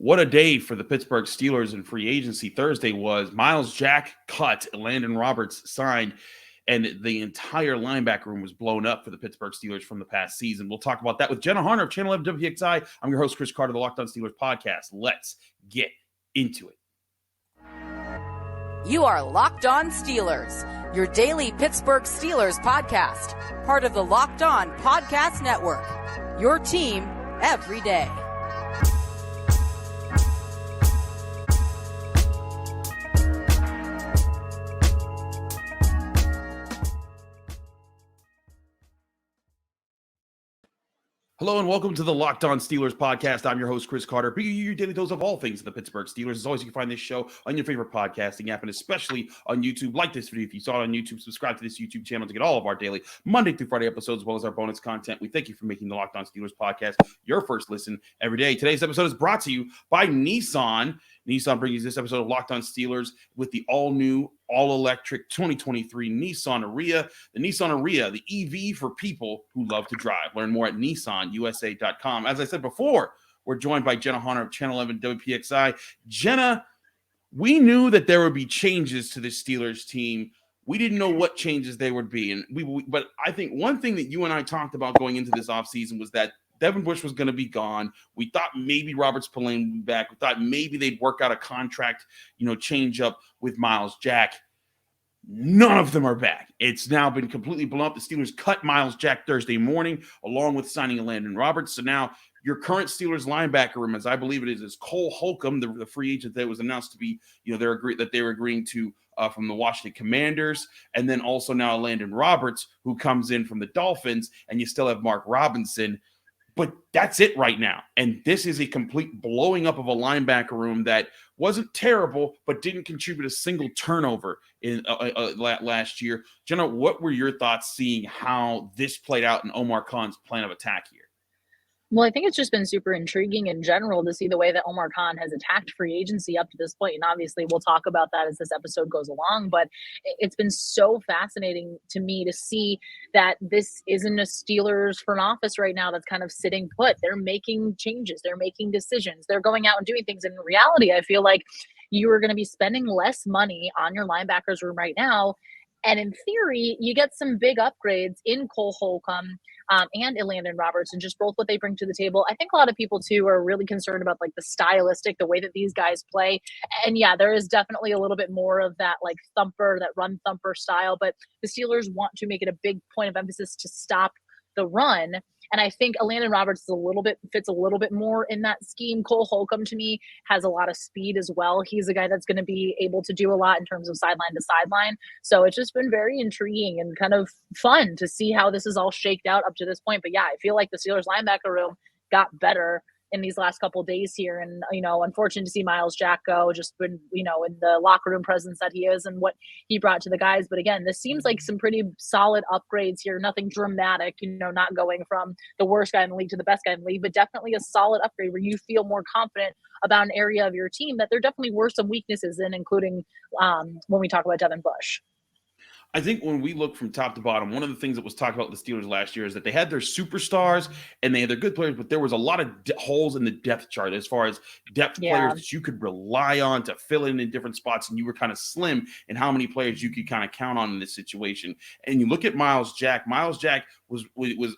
What a day for the Pittsburgh Steelers in free agency. Thursday was Myles Jack cut, Elandon Roberts signed, and the entire linebacker room was blown up for the Pittsburgh Steelers from the past season. We'll talk about that with Jenna Harner of Channel 11 WPXI. I'm your host, Chris Carter, the Locked On Steelers podcast. Let's get into it. You are Locked On Steelers, your daily Pittsburgh Steelers podcast, part of the Locked On Podcast Network, your team every day. Hello and welcome to the Locked On Steelers podcast. I'm your host, Chris Carter, bringing you your daily dose of all things the Pittsburgh Steelers. As always, you can find this show on your favorite podcasting app and especially on YouTube. Like this video if you saw it on YouTube. Subscribe to this YouTube channel to get all of our daily Monday through Friday episodes as well as our bonus content. We thank you for making the Locked On Steelers podcast your first listen every day. Today's episode is brought to you by Nissan. Nissan brings you this episode of Locked On Steelers with the all-new, all-electric 2023 Nissan Ariya. The Nissan Ariya, the EV for people who love to drive. Learn more at nissanusa.com. As I said before, we're joined by Jenna Harner of Channel 11 WPXI. Jenna, we knew that there would be changes to this Steelers team. We didn't know what changes they would be. But I think one thing that you and I talked about going into this offseason was that Devin Bush was going to be gone. We thought maybe Robert Spillane would be back. We thought maybe they'd work out a contract, change up with Myles Jack. None of them are back. It's now been completely blown up. The Steelers cut Myles Jack Thursday morning, along with signing Elandon Roberts. So now your current Steelers linebacker room, as I believe it is Cole Holcomb, the free agent that was announced to be, they were agreeing to from the Washington Commanders, and then also now Elandon Roberts, who comes in from the Dolphins, and you still have Mark Robinson. But that's it right now. And this is a complete blowing up of a linebacker room that wasn't terrible, but didn't contribute a single turnover in last year. Jenna, what were your thoughts seeing how this played out in Omar Khan's plan of attack here? Well, I think it's just been super intriguing in general to see the way that Omar Khan has attacked free agency up to this point. And obviously we'll talk about that as this episode goes along, but it's been so fascinating to me to see that this isn't a Steelers front office right now that's kind of sitting put. They're making changes. They're making decisions. They're going out and doing things. In reality, I feel like you are going to be spending less money on your linebackers room right now. And in theory, you get some big upgrades in Cole Holcomb and Elandon Roberts, and just both what they bring to the table. I think a lot of people, too, are really concerned about, the stylistic, the way that these guys play. And, yeah, there is definitely a little bit more of that, thumper, that run thumper style. But the Steelers want to make it a big point of emphasis to stop the run. And I think Elandon Roberts fits a little bit more in that scheme. Cole Holcomb, to me, has a lot of speed as well. He's a guy that's going to be able to do a lot in terms of sideline to sideline. So it's just been very intriguing and kind of fun to see how this is all shaked out up to this point. But yeah, I feel like the Steelers linebacker room got better in these last couple of days here. And, unfortunate to see Myles Jack go, just been, in the locker room presence that he is and what he brought to the guys. But again, this seems like some pretty solid upgrades here. Nothing dramatic, not going from the worst guy in the league to the best guy in the league, but definitely a solid upgrade where you feel more confident about an area of your team that there definitely were some weaknesses in, including when we talk about Devin Bush. I think when we look from top to bottom, one of the things that was talked about with the Steelers last year is that they had their superstars and they had their good players, but there was a lot of holes in the depth chart as far as depth players that you could rely on to fill in different spots, and you were kind of slim in how many players you could kind of count on in this situation. And you look at Myles Jack. Myles Jack was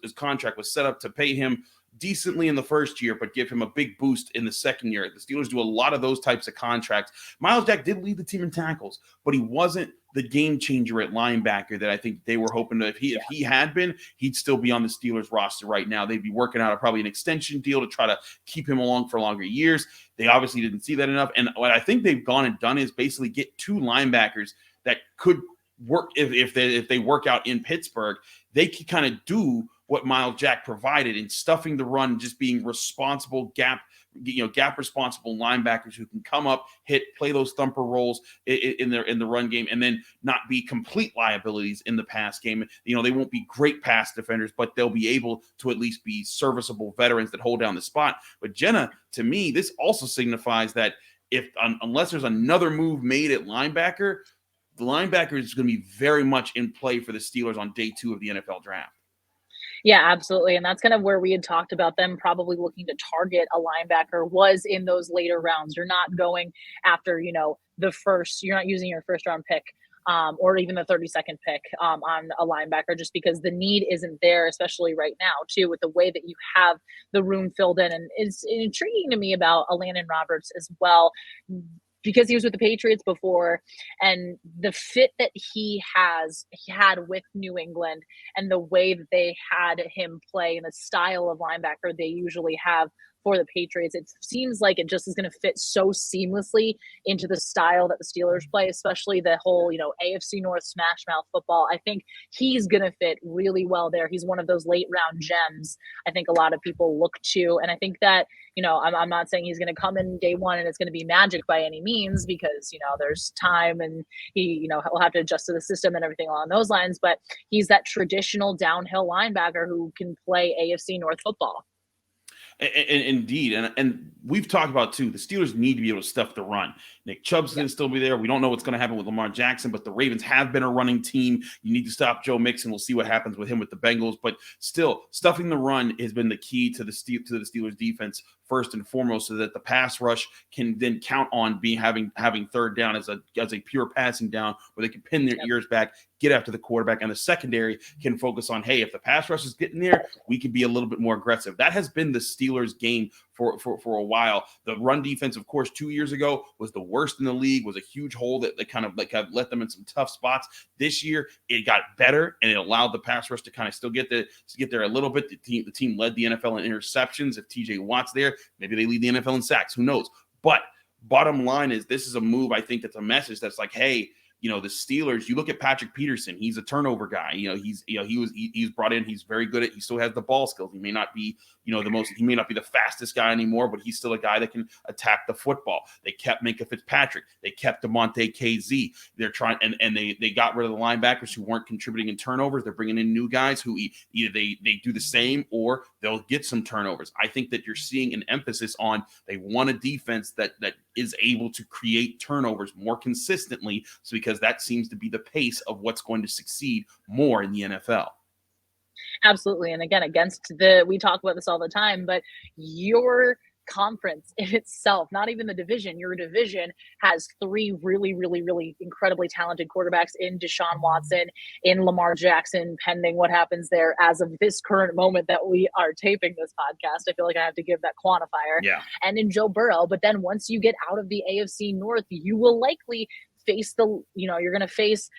his contract was set up to pay him decently in the first year, but give him a big boost in the second year. The Steelers do a lot of those types of contracts. Myles Jack did lead the team in tackles, but he wasn't the game changer at linebacker that I think they were hoping to. If he had been, he'd still be on the Steelers roster right now. They'd be working out probably an extension deal to try to keep him along for longer years. They obviously didn't see that enough. And what I think they've gone and done is basically get two linebackers that could work if they work out in Pittsburgh. They could kind of do what Myles Jack provided in stuffing the run, just being responsible gap responsible linebackers who can come up, hit, play those thumper roles in the run game, and then not be complete liabilities in the pass game. They won't be great pass defenders, but they'll be able to at least be serviceable veterans that hold down the spot. But Jenna, to me, this also signifies that unless there's another move made at linebacker, the linebacker is going to be very much in play for the Steelers on day 2 of the NFL draft. Yeah, absolutely. And that's kind of where we had talked about them probably looking to target a linebacker was in those later rounds. You're not going after, you're not using your first round pick or even the 32nd pick on a linebacker just because the need isn't there, especially right now, too, with the way that you have the room filled in. And it's intriguing to me about Elandon Roberts as well, because he was with the Patriots before, and the fit that he had with New England and the way that they had him play and the style of linebacker they usually have for the Patriots, it seems like it just is going to fit so seamlessly into the style that the Steelers play, especially the whole, AFC North smash mouth football. I think he's going to fit really well there. He's one of those late round gems I think a lot of people look to. And I think that, I'm not saying he's going to come in day one and it's going to be magic by any means because, there's time and he, will have to adjust to the system and everything along those lines. But he's that traditional downhill linebacker who can play AFC North football. Indeed. And we've talked about, too, the Steelers need to be able to stuff the run. Nick Chubb's going to still be there. We don't know what's going to happen with Lamar Jackson, but the Ravens have been a running team. You need to stop Joe Mixon. We'll see what happens with him with the Bengals. But still, stuffing the run has been the key to the Steelers defense first and foremost, so that the pass rush can then count on having third down as a pure passing down where they can pin their ears back, get after the quarterback, and the secondary can focus on, hey, if the pass rush is getting there, we can be a little bit more aggressive. That has been the Steelers' game for a while. The run defense, of course, 2 years ago was the worst in the league, was a huge hole that kind of let them in some tough spots. This year, it got better, and it allowed the pass rush to kind of still get there a little bit. The team led the NFL in interceptions. If TJ Watt's there, maybe they lead the NFL in sacks. Who knows? But bottom line is, this is a move, I think, that's a message that's like, hey, the Steelers, you look at Patrick Peterson, he's a turnover guy. He's brought in, he's very good he still has the ball skills. He may not be, he may not be the fastest guy anymore, but he's still a guy that can attack the football. They kept Minkah Fitzpatrick. They kept DeMonte KZ. They're trying, and they got rid of the linebackers who weren't contributing in turnovers. They're bringing in new guys who either they do the same or they'll get some turnovers. I think that you're seeing an emphasis on, they want a defense that is able to create turnovers more consistently, so because that seems to be the pace of what's going to succeed more in the NFL. Absolutely. And again, we talk about this all the time, but your conference in itself, not even the division, your division has three really, really, really incredibly talented quarterbacks in Deshaun Watson, in Lamar Jackson, pending what happens there as of this current moment that we are taping this podcast. I feel like I have to give that quantifier. Yeah. And in Joe Burrow. But then once you get out of the AFC North, you will likely face you're going to face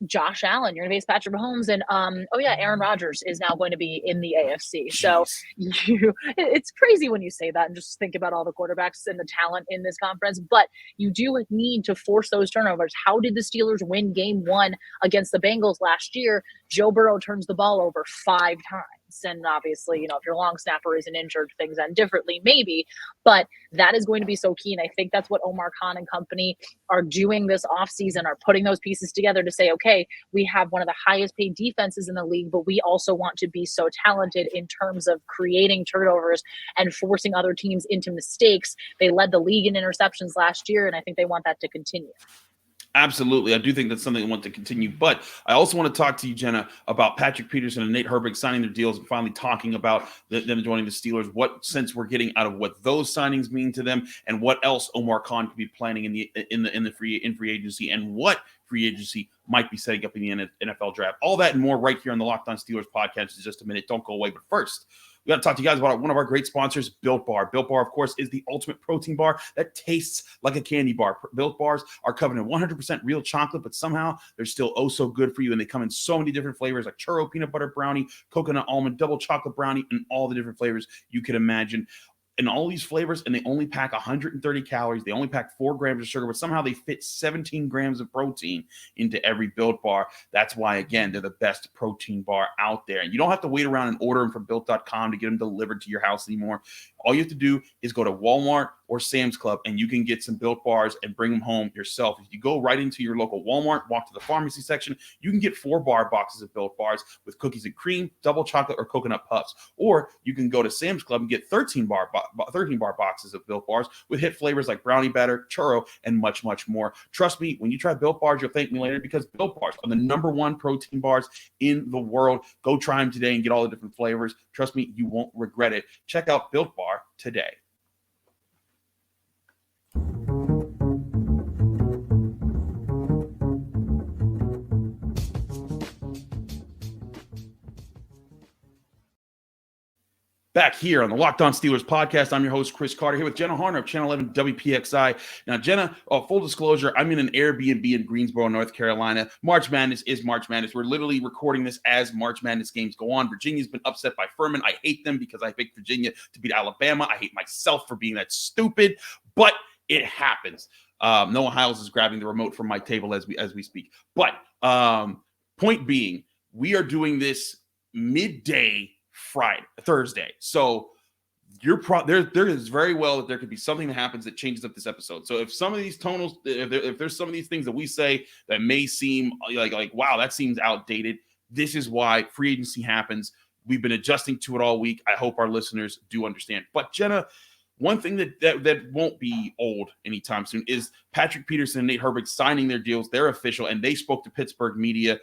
Josh Allen, you're going to face Patrick Mahomes, and Aaron Rodgers is now going to be in the AFC. So it's crazy when you say that and just think about all the quarterbacks and the talent in this conference, but you do need to force those turnovers. How did the Steelers win game 1 against the Bengals last year? Joe Burrow turns the ball over 5 times. And obviously, if your long snapper isn't injured, things end differently, maybe. But that is going to be so key. And I think that's what Omar Khan and company are doing this offseason, are putting those pieces together to say, okay, we have one of the highest paid defenses in the league, but we also want to be so talented in terms of creating turnovers and forcing other teams into mistakes. They led the league in interceptions last year, and I think they want that to continue. Absolutely. I do think that's something I want to continue. But I also want to talk to you, Jenna, about Patrick Peterson and Nate Herbig signing their deals and finally talking about them joining the Steelers, what sense we're getting out of what those signings mean to them, and what else Omar Khan could be planning in free agency, and what free agency might be setting up in the NFL draft. All that and more right here on the Locked On Steelers podcast in just a minute. Don't go away. But first, we got to talk to you guys about one of our great sponsors, Built Bar. Built Bar, of course, is the ultimate protein bar that tastes like a candy bar. Built Bars are covered in 100% real chocolate, but somehow they're still oh so good for you. And they come in so many different flavors, like churro peanut butter brownie, coconut almond, double chocolate brownie, and all the different flavors you could imagine. In all these flavors, and they only pack 130 calories. They only pack 4 grams of sugar, but somehow they fit 17 grams of protein into every Built Bar. That's why, again, they're the best protein bar out there. And you don't have to wait around and order them from Built.com to get them delivered to your house anymore. All you have to do is go to Walmart or Sam's Club, and you can get some Built Bars and bring them home yourself. If you go right into your local Walmart, walk to the pharmacy section, you can get 4 bar boxes of Built Bars with cookies and cream, double chocolate, or coconut puffs. Or you can go to Sam's Club and get 13 bar 13-bar boxes of Built Bars with hit flavors like brownie batter, churro, and much, much more. Trust me, when you try Built Bars, you'll thank me later because Built Bars are the #1 protein bars in the world. Go try them today and get all the different flavors. Trust me, you won't regret it. Check out Built Bar today. Back here on the Locked On Steelers podcast, I'm your host, Chris Carter, here with Jenna Harner of Channel 11 WPXI. Now, Jenna, full disclosure, I'm in an Airbnb in Greensboro, North Carolina. March Madness is March Madness. We're literally recording this as March Madness games go on. Virginia's been upset by Furman. I hate them because I picked Virginia to beat Alabama. I hate myself for being that stupid, but it happens. Noah Hiles is grabbing the remote from my table as we speak. But point being, we are doing this midday Thursday. So there is very well that there could be something that happens that changes up this episode. So if some of these tonals, if there's some of these things that we say that may seem like wow, that seems outdated, this is why free agency happens. We've been adjusting to it all week. I hope our listeners do understand. But Jenna, one thing that won't be old anytime soon is Patrick Peterson and Nate Herbig signing their deals. They're official, and they spoke to Pittsburgh media.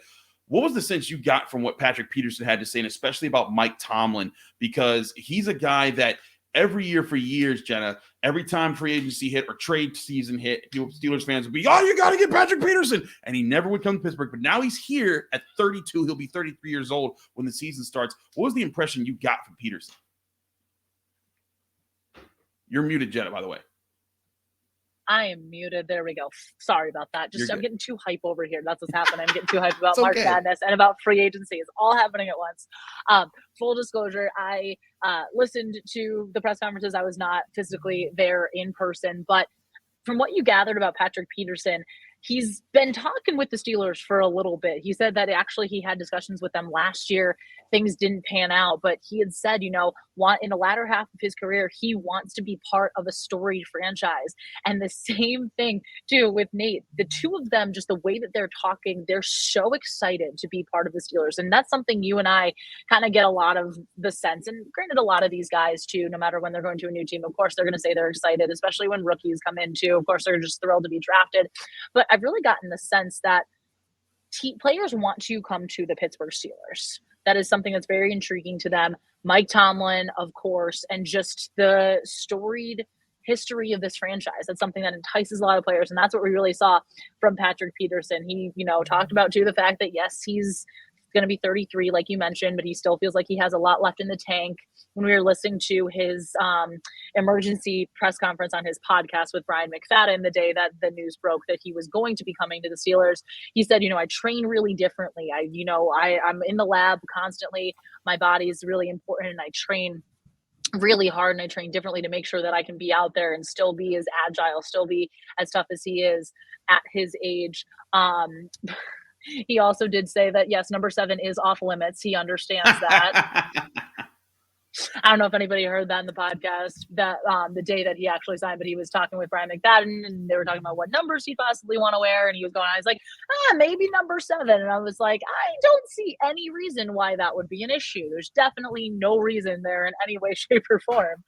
What was the sense you got from what Patrick Peterson had to say, and especially about Mike Tomlin? Because he's a guy that every year for years, Jenna, every time free agency hit or trade season hit, Steelers fans would be, oh, you got to get Patrick Peterson. And he never would come to Pittsburgh. But now he's here at 32. He'll be 33 years old when the season starts. What was the impression you got from Peterson? You're muted, Jenna, by the way. I am muted. There we go. Sorry about that. I'm getting too hype over here. That's what's happening. I'm getting too hype about March Madness and about free agency. It's all happening at once. Full disclosure, I listened to the press conferences. I was not physically there in person, but from what you gathered about Patrick Peterson, he's been talking with the Steelers for a little bit. He said that actually he had discussions with them last year. Things didn't pan out, but he had said, in the latter half of his career, he wants to be part of a storied franchise. And the same thing too with Nate. The two of them, just the way that they're talking, they're so excited to be part of the Steelers. And that's something you and I kind of get a lot of the sense. And granted, a lot of these guys too, no matter when they're going to a new team, of course, they're going to say they're excited, especially when rookies come in too. Of course, they're just thrilled to be drafted. But I've really gotten the sense that players want to come to the Pittsburgh Steelers. That is something that's very intriguing to them. Mike Tomlin, of course, and just the storied history of this franchise. That's something that entices a lot of players, and that's what we really saw from Patrick Peterson. He, talked about, too, the fact that, yes, he's going to be 33, like you mentioned, but he still feels like he has a lot left in the tank. When we were listening to his emergency press conference on his podcast with Brian McFadden the day that the news broke that he was going to be coming to the Steelers, he said, I train really differently. I'm in the lab constantly. My body is really important, and I train really hard, and I train differently to make sure that I can be out there and still be as agile, still be as tough as he is at his age. He also did say that, yes, number 7 is off limits. He understands that. I don't know if anybody heard that in the podcast that the day that he actually signed, but he was talking with Brian McFadden, and they were talking about what numbers he'd possibly want to wear. And he was going, I was like, maybe number 7. And I was like, I don't see any reason why that would be an issue. There's definitely no reason there in any way, shape, or form.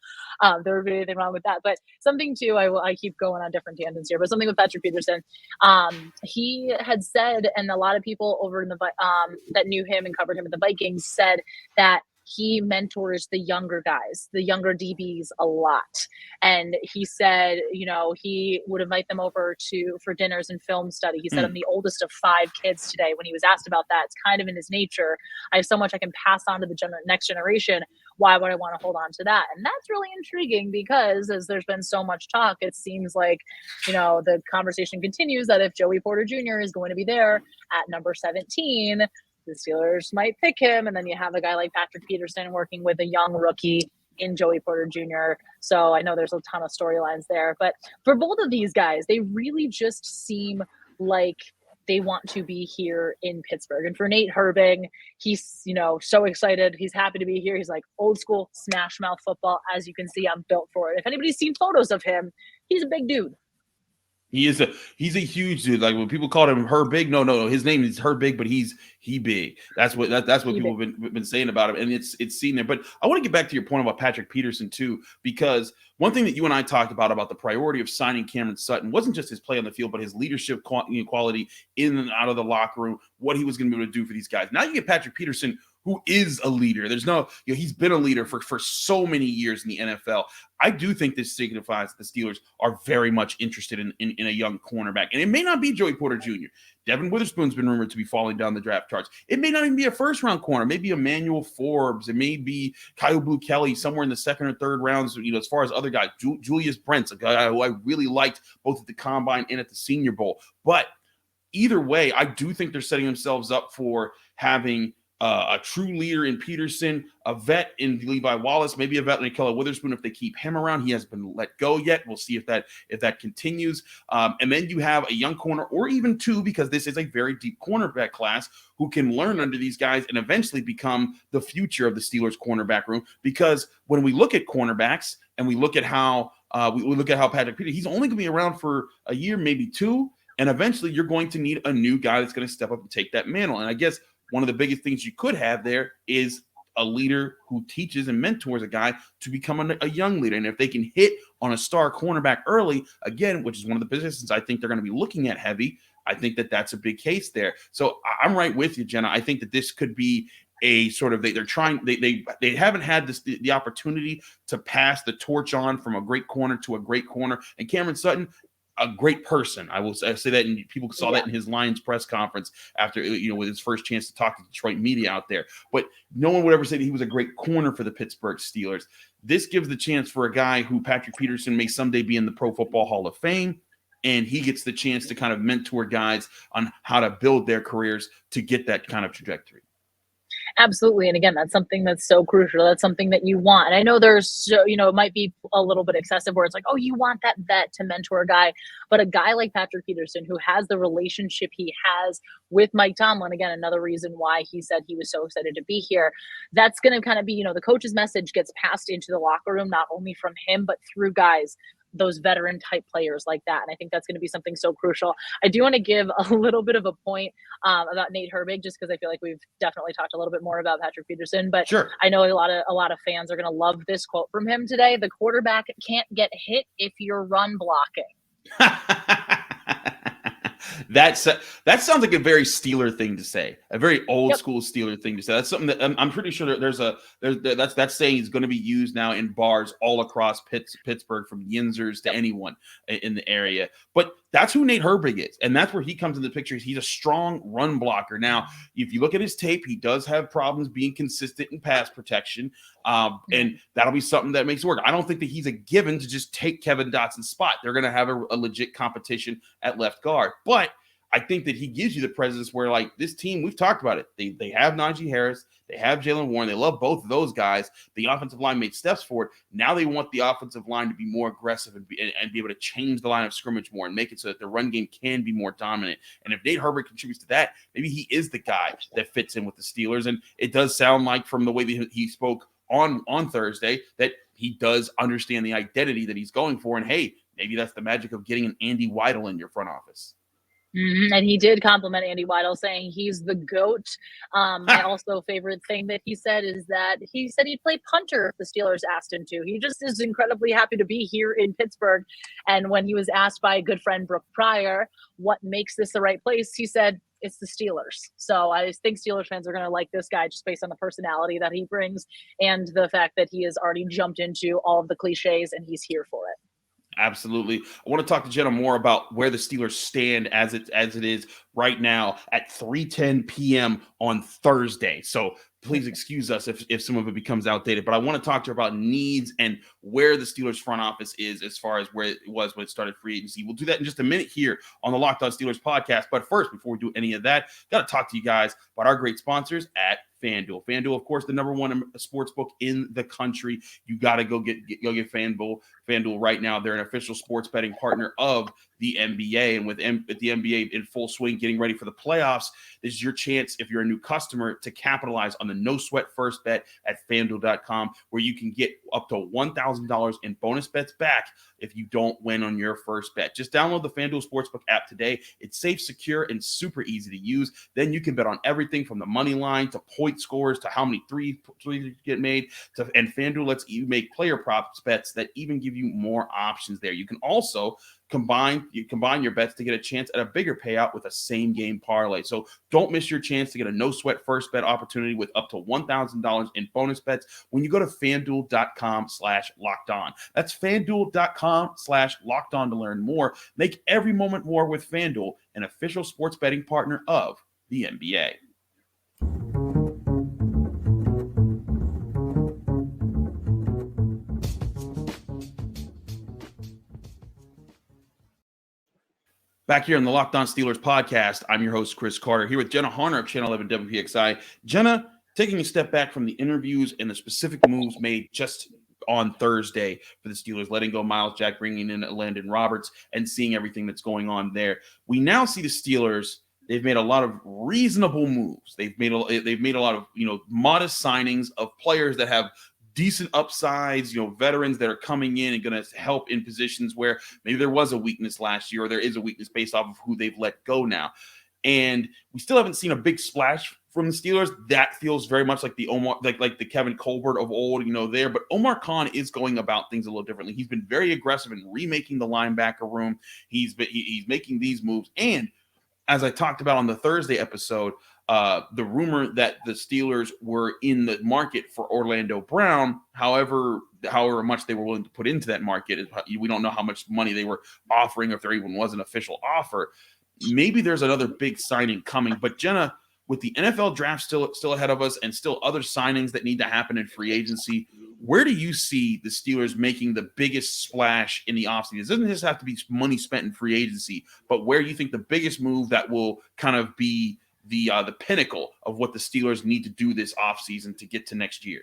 There would be anything wrong with that. But something too, I keep going on different tangents here, but something with Patrick Peterson, he had said, and a lot of people over in the that knew him and covered him at the Vikings said that he mentors the younger guys, the younger DBs a lot. And he said, he would invite them over for dinners and film study. He said, I'm the oldest of 5 kids today. When he was asked about that, it's kind of in his nature. I have so much I can pass on to the next generation. Why would I want to hold on to that? And that's really intriguing because as there's been so much talk, it seems like, the conversation continues that if Joey Porter Jr. is going to be there at number 17, the Steelers might pick him. And then you have a guy like Patrick Peterson working with a young rookie in Joey Porter Jr. So I know there's a ton of storylines there. But for both of these guys, they really just seem like they want to be here in Pittsburgh. And for Nate Herbig, he's, so excited. He's happy to be here. He's like, old school smash mouth football. As you can see, I'm built for it. If anybody's seen photos of him, he's a big dude. He's a huge dude. Like when people called him Herbig, no. His name is Herbig, but he big. That's what people have been saying about him, and it's seen there. But I want to get back to your point about Patrick Peterson too, because one thing that you and I talked about the priority of signing Cameron Sutton wasn't just his play on the field, but his leadership quality in and out of the locker room, what he was going to be able to do for these guys. Now you get Patrick Peterson, who is a leader. There's no, he's been a leader for so many years in the NFL. I do think this signifies that the Steelers are very much interested in a young cornerback. And it may not be Joey Porter Jr. Devon Witherspoon's been rumored to be falling down the draft charts. It may not even be a first-round corner. Maybe Emmanuel Forbes. It may be Kyle Blue Kelly somewhere in the second or third rounds, as far as other guys. Julius Brents, a guy who I really liked both at the Combine and at the Senior Bowl. But either way, I do think they're setting themselves up for having a true leader in Peterson, a vet in Levi Wallace, maybe a vet in Ahkello Witherspoon if they keep him around. He hasn't been let go yet. We'll see if that continues. And then you have a young corner, or even two, because this is a very deep cornerback class, who can learn under these guys and eventually become the future of the Steelers cornerback room. Because when we look at cornerbacks and we look at how we look at how Patrick Peterson, he's only going to be around for a year, maybe two, and eventually you're going to need a new guy that's going to step up and take that mantle. And I guess one of the biggest things you could have there is a leader who teaches and mentors a guy to become a young leader. And if they can hit on a star cornerback early, again, which is one of the positions I think they're going to be looking at heavy, I think that that's a big case there. So I'm right with you, Jenna. I think that this could be a sort of, they haven't had the opportunity to pass the torch on from a great corner to a great corner. And Cameron Sutton, a great person. I will say that, and people saw that in his Lions press conference after, with his first chance to talk to Detroit media out there. But no one would ever say that he was a great corner for the Pittsburgh Steelers. This gives the chance for a guy who Patrick Peterson may someday be in the Pro Football Hall of Fame, and he gets the chance to kind of mentor guys on how to build their careers to get that kind of trajectory. Absolutely. And again, that's something that's so crucial. That's something that you want. And I know it might be a little bit excessive where it's like, oh, you want that vet to mentor a guy. But a guy like Patrick Peterson, who has the relationship he has with Mike Tomlin, again, another reason why he said he was so excited to be here, that's going to kind of be, the coach's message gets passed into the locker room, not only from him, but through guys, those veteran type players like that. And I think that's going to be something so crucial. I do want to give a little bit of a point about Nate Herbig, just because I feel like we've definitely talked a little bit more about Patrick Peterson, but sure. I know a lot of fans are going to love this quote from him today. The quarterback can't get hit if you're run blocking. That sounds like a very Steeler thing to say, a very old school Steeler thing to say. That's something that I'm pretty sure that that saying is going to be used now in bars all across Pittsburgh, from Yinzers to anyone in the area. But that's who Nate Herbig is, and that's where he comes into the picture. He's a strong run blocker. Now, if you look at his tape, he does have problems being consistent in pass protection, and that'll be something that makes it work. I don't think that he's a given to just take Kevin Dotson's spot. They're going to have a legit competition at left guard, but I think that he gives you the presence where, like, this team, we've talked about it. They have Najee Harris. They have Jaylen Warren. They love both of those guys. The offensive line made steps forward. Now they want the offensive line to be more aggressive and be able to change the line of scrimmage more and make it so that the run game can be more dominant. And if Nate Herbig contributes to that, maybe he is the guy that fits in with the Steelers. And it does sound like, from the way that he spoke on Thursday, that he does understand the identity that he's going for. And, hey, maybe that's the magic of getting an Andy Weidel in your front office. Mm-hmm. And he did compliment Andy Weidel, saying he's the GOAT. My also favorite thing that he said is that he said he'd play punter if the Steelers asked him to. He just is incredibly happy to be here in Pittsburgh. And when he was asked by a good friend, Brooke Pryor, what makes this the right place, he said, it's the Steelers. So I think Steelers fans are going to like this guy just based on the personality that he brings and the fact that he has already jumped into all of the cliches and he's here for it. Absolutely. I want to talk to Jenna more about where the Steelers stand as it is right now at 3:10 p.m. on Thursday. So please excuse us if some of it becomes outdated, but I want to talk to her about needs and where the Steelers front office is as far as where it was when it started free agency. We'll do that in just a minute here on the Locked On Steelers podcast. But first, before we do any of that, got to talk to you guys about our great sponsors at FanDuel. FanDuel, of course, the number one sports book in the country. You got to go get FanDuel right now. They're an official sports betting partner of the NBA. And with the NBA in full swing, getting ready for the playoffs, this is your chance, if you're a new customer, to capitalize on the no sweat first bet at FanDuel.com, where you can get up to $1,000 in bonus bets back if you don't win on your first bet. Just download the FanDuel Sportsbook app today. It's safe, secure, and super easy to use. Then you can bet on everything from the money line to point scores to how many threes get made. And FanDuel lets you make player props bets that even give you more options there. You can also combine your bets to get a chance at a bigger payout with a same game parlay. So don't miss your chance to get a no sweat first bet opportunity with up to $1,000 in bonus bets when you go to FanDuel.com/lockedon. That's FanDuel.com/lockedon to learn more. Make every moment more with FanDuel, an official sports betting partner of the NBA. Back here on the Locked On Steelers podcast, I'm your host, Chris Carter, here with Jenna Harner of Channel 11 WPXI. Jenna, taking a step back from the interviews and the specific moves made just on Thursday for the Steelers, letting go Myles Jack, bringing in Elandon Roberts, and seeing everything that's going on there. We now see the Steelers. They've made a lot of reasonable moves. They've made a lot of modest signings of players that have decent upsides, veterans that are coming in and going to help in positions where maybe there was a weakness last year, or there is a weakness based off of who they've let go now. And we still haven't seen a big splash from the Steelers. That feels very much like the Omar, like the Kevin Colbert of old, there. But Omar Khan is going about things a little differently. He's been very aggressive in remaking the linebacker room. He's making these moves. And as I talked about on the Thursday episode, the rumor that the Steelers were in the market for Orlando Brown, however much they were willing to put into that market, we don't know how much money they were offering, if there even was an official offer. Maybe there's another big signing coming. But Jenna, with the NFL draft still ahead of us and still other signings that need to happen in free agency, where do you see the Steelers making the biggest splash in the offseason? It doesn't just have to be money spent in free agency, but where you think the biggest move that will kind of be the pinnacle of what the Steelers need to do this offseason to get to next year?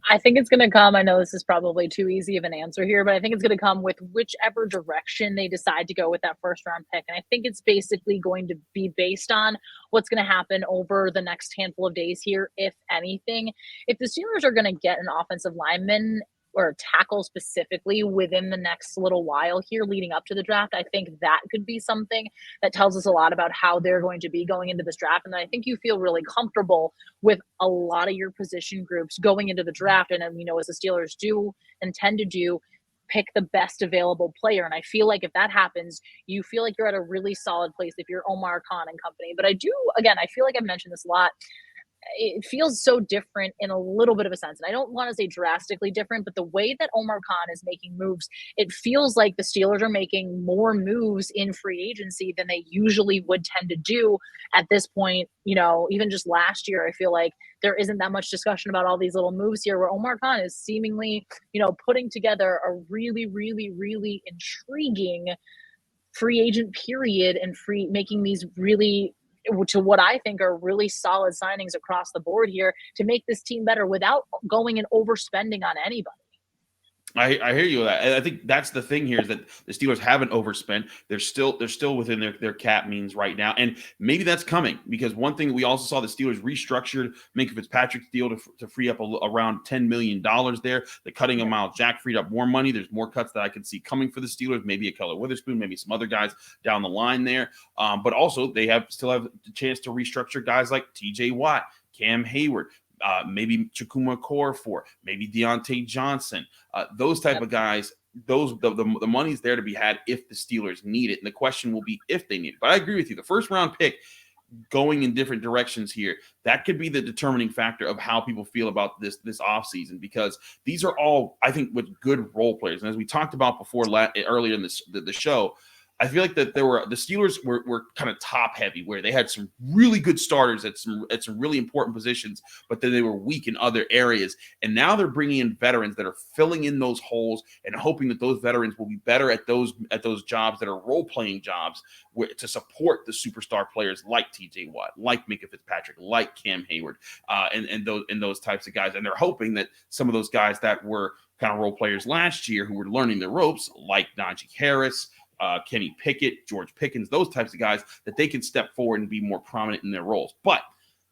I think it's going to come. I know this is probably too easy of an answer here, but I think it's going to come with whichever direction they decide to go with that first round pick. And I think it's basically going to be based on what's going to happen over the next handful of days here, if anything. If the Steelers are going to get an offensive lineman or tackle specifically within the next little while here leading up to the draft, I think that could be something that tells us a lot about how they're going to be going into this draft. And I think you feel really comfortable with a lot of your position groups going into the draft. And then, as the Steelers do and tend to do, pick the best available player. And I feel like if that happens, you feel like you're at a really solid place if you're Omar Khan and company. But I feel like I've mentioned this a lot. It feels so different in a little bit of a sense. And I don't want to say drastically different, but the way that Omar Khan is making moves, it feels like the Steelers are making more moves in free agency than they usually would tend to do at this point. Even just last year, I feel like there isn't that much discussion about all these little moves here where Omar Khan is seemingly, putting together a really, really, really intriguing free agent period and making these really, to what I think are really solid signings across the board here to make this team better without going and overspending on anybody. I hear you with that. I think that's the thing here is that the Steelers haven't overspent. They're still within their cap means right now. And maybe that's coming because one thing we also saw the Steelers restructured Minkah Fitzpatrick's deal to free up around $10 million there. The cutting of Myles Jack freed up more money. There's more cuts that I could see coming for the Steelers, maybe a Elandon Witherspoon, maybe some other guys down the line there. But also they still have the chance to restructure guys like TJ Watt, Cam Hayward, maybe Chukwuma Okorafor, maybe Deontay Johnson, those type of guys. The money's there to be had if the Steelers need it, and the question will be if they need it. But I agree with you. The first round pick going in different directions here, that could be the determining factor of how people feel about this offseason, because these are all, I think, with good role players. And as we talked about before earlier in the show, I feel like that the Steelers were kind of top heavy, where they had some really good starters at some really important positions, but then they were weak in other areas. And now they're bringing in veterans that are filling in those holes and hoping that those veterans will be better at those jobs that are role playing jobs to support the superstar players like TJ Watt, like Minkah Fitzpatrick, like Cam Hayward, and those types of guys. And they're hoping that some of those guys that were kind of role players last year who were learning the ropes, like Najee Harris, Kenny Pickett, George Pickens, those types of guys that they can step forward and be more prominent in their roles. But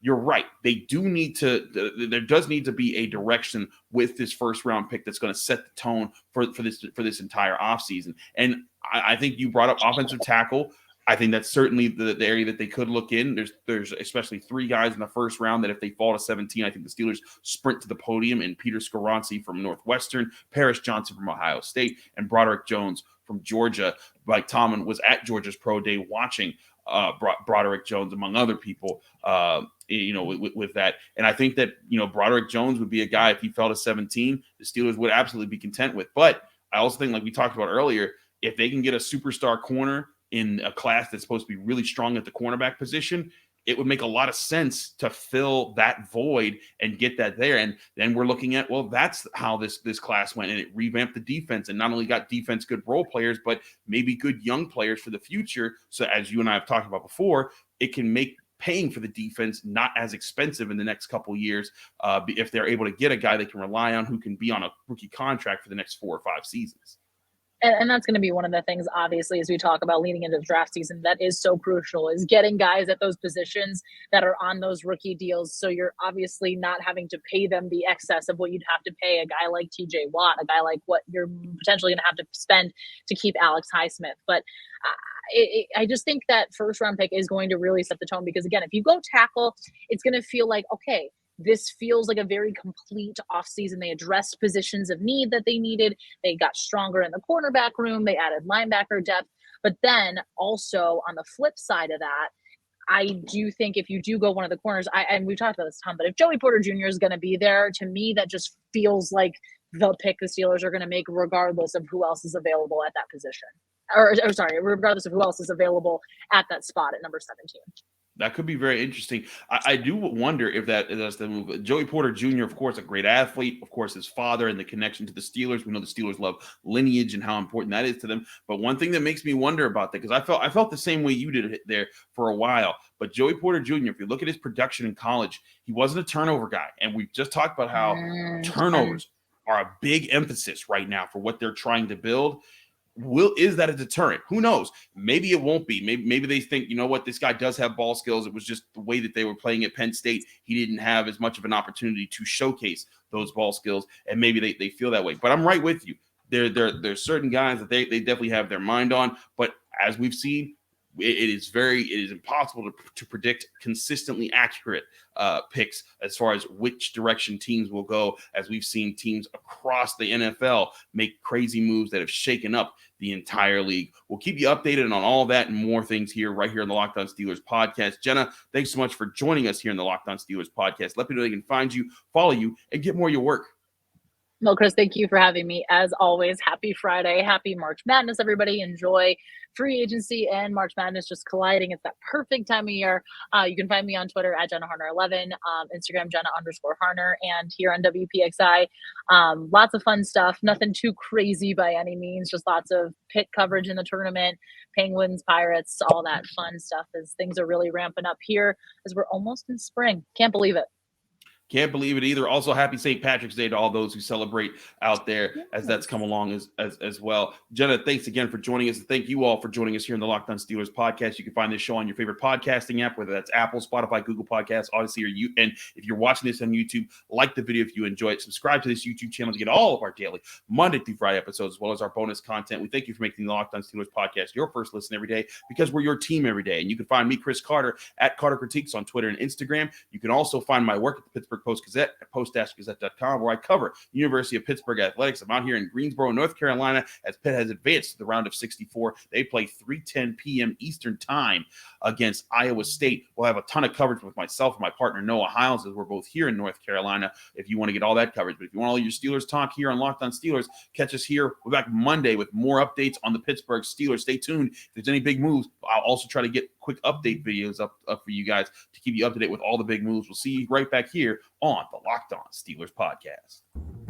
you're right. They do need to. There does need to be a direction with this first round pick that's going to set the tone for this entire offseason. And I think you brought up offensive tackle. I think that's certainly the area that they could look in. There's especially 3 guys in the first round that if they fall to 17, I think the Steelers sprint to the podium, and Peter Skoronski from Northwestern, Paris Johnson from Ohio State, and Broderick Jones from Georgia. Mike Tomlin was at Georgia's pro day watching Broderick Jones, among other people, with that. And I think that, Broderick Jones would be a guy, if he fell to 17, the Steelers would absolutely be content with. But I also think, like we talked about earlier, if they can get a superstar corner in a class that's supposed to be really strong at the cornerback position, it would make a lot of sense to fill that void and get that there. And then we're looking at, well, that's how this class went, and it revamped the defense and not only got defense good role players, but maybe good young players for the future. So as you and I have talked about before, it can make paying for the defense not as expensive in the next couple of years if they're able to get a guy they can rely on who can be on a rookie contract for the next 4 or 5 seasons. And that's going to be one of the things, obviously, as we talk about leading into the draft season, that is so crucial, is getting guys at those positions that are on those rookie deals. So you're obviously not having to pay them the excess of what you'd have to pay a guy like TJ Watt, a guy like what you're potentially going to have to spend to keep Alex Highsmith. But I just think that first round pick is going to really set the tone, because, again, if you go tackle, it's going to feel like, okay, this feels like a very complete offseason. They addressed positions of need that they needed. They got stronger in the cornerback room. They added linebacker depth. But then also on the flip side of that, I do think if you do go one of the corners, and we've talked about this a ton, but if Joey Porter Jr. is going to be there, to me, that just feels like the pick the Steelers are going to make regardless of who else is available at that position. Regardless of who else is available at that spot at number 17. That could be very interesting. I do wonder if that's the move. Joey Porter Jr., of course, a great athlete. Of course, his father and the connection to the Steelers. We know the Steelers love lineage and how important that is to them. But one thing that makes me wonder about that, because I felt the same way you did there for a while. But Joey Porter Jr., if you look at his production in college, he wasn't a turnover guy. And we've just talked about how turnovers are a big emphasis right now for what they're trying to build. Is that a deterrent? Who knows? Maybe it won't be. Maybe they think, you know what, this guy does have ball skills. It was just the way that they were playing at Penn State. He didn't have as much of an opportunity to showcase those ball skills, and maybe they feel that way. But I'm right with you. There's certain guys that they definitely have their mind on. But as we've seen, it is impossible to predict consistently accurate picks as far as which direction teams will go, as we've seen teams across the NFL make crazy moves that have shaken up the entire league. We'll keep you updated on all that and more things right here in the Locked On Steelers podcast. Jenna, thanks so much for joining us here in the Locked On Steelers podcast. Let me know they can find you, follow you, and get more of your work. Well, Chris, thank you for having me. As always, happy Friday. Happy March Madness, everybody. Enjoy free agency and March Madness just colliding. It's that perfect time of year. You can find me on Twitter at JennaHarner11, Instagram Jenna_Harner, and here on WPXI. Lots of fun stuff. Nothing too crazy by any means. Just lots of Pitt coverage in the tournament, Penguins, Pirates, all that fun stuff as things are really ramping up here as we're almost in spring. Can't believe it. Can't believe it either. Also, happy St. Patrick's Day to all those who celebrate out there as that's come along as well. Jenna, thanks again for joining us. And thank you all for joining us here in the Locked On Steelers podcast. You can find this show on your favorite podcasting app, whether that's Apple, Spotify, Google Podcasts, Odyssey, or you. And if you're watching this on YouTube, like the video if you enjoy it. Subscribe to this YouTube channel to get all of our daily Monday through Friday episodes, as well as our bonus content. We thank you for making the Locked On Steelers podcast your first listen every day, because we're your team every day. And you can find me, Chris Carter, at Carter Critiques on Twitter and Instagram. You can also find my work at the Pittsburgh Post-Gazette at post-gazette.com, where I cover University of Pittsburgh athletics. I'm out here in Greensboro, North Carolina, as Pitt has advanced to the round of 64. They play 3:10 p.m. Eastern time against Iowa State. We'll have a ton of coverage with myself and my partner Noah Hiles, as we're both here in North Carolina, if you want to get all that coverage. But if you want all your Steelers talk here on Locked On Steelers, catch us here. We're back Monday with more updates on the Pittsburgh Steelers. Stay tuned. If there's any big moves, I'll also try to get quick update videos up for you guys to keep you up to date with all the big moves. We'll see you right back here on the Locked On Steelers podcast.